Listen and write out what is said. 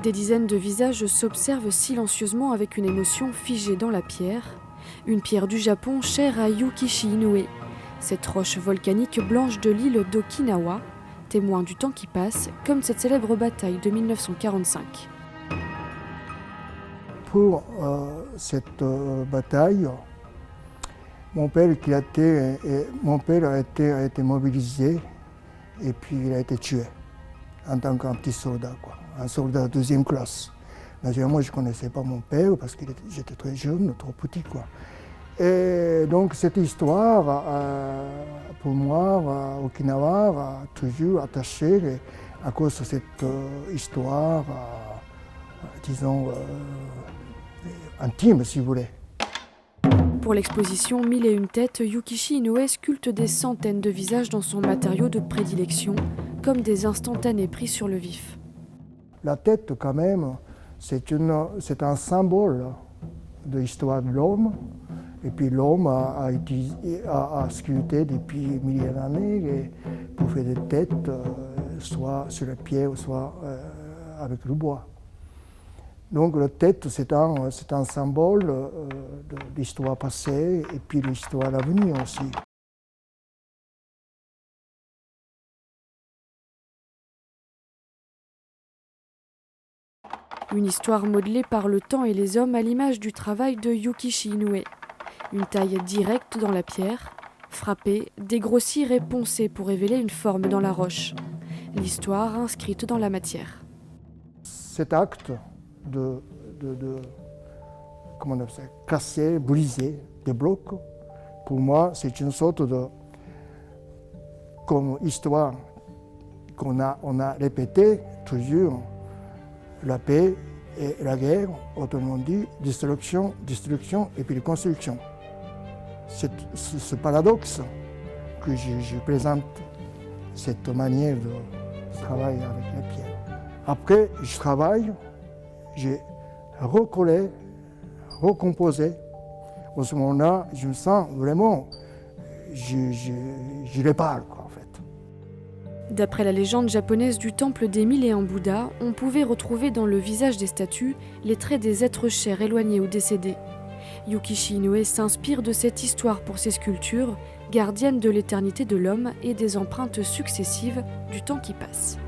Des dizaines de visages s'observent silencieusement avec une émotion figée dans la pierre. Une pierre du Japon chère à Yukishi Inoue. Cette roche volcanique blanche de l'île d'Okinawa, témoin du temps qui passe, comme cette célèbre bataille de 1945. Pour cette bataille, mon père a été mobilisé et puis il a été tué en tant qu'un petit soldat, quoi, un soldat de deuxième classe. Naturellement, je ne connaissais pas mon père parce que j'étais très jeune, trop petit, quoi. Et donc cette histoire, pour moi, Okinawa, a toujours attaché à cause de cette histoire, disons, intime, si vous voulez. Pour l'exposition 1001 têtes, Yukishi Inoue sculpte des centaines de visages dans son matériau de prédilection, comme des instantanés pris sur le vif. La tête, quand même, c'est un symbole de l'histoire de l'homme. Et puis l'homme a sculpté depuis milliers d'années pour faire des têtes, soit sur la pierre, soit avec le bois. Donc la tête, c'est un symbole de l'histoire passée et puis de l'histoire à venir aussi. Une histoire modelée par le temps et les hommes à l'image du travail de Yukishi Inoue. Une taille directe dans la pierre, frapper, dégrossir et poncer pour révéler une forme dans la roche. L'histoire inscrite dans la matière. Cet acte de comment on appelle ça, casser, briser des blocs, pour moi, c'est une sorte de comme histoire qu'on a répété toujours, la paix et la guerre, autrement dit, destruction et puis construction. C'est ce paradoxe que je présente, cette manière de travailler avec les pierres. Après, je travaille, j'ai recollé, recomposé. À ce moment-là, je me sens vraiment, je les parle, quoi, en fait. D'après la légende japonaise du temple des 1001 Bouddhas, on pouvait retrouver dans le visage des statues les traits des êtres chers éloignés ou décédés. Yukishi Inoue s'inspire de cette histoire pour ses sculptures, gardiennes de l'éternité de l'homme et des empreintes successives du temps qui passe.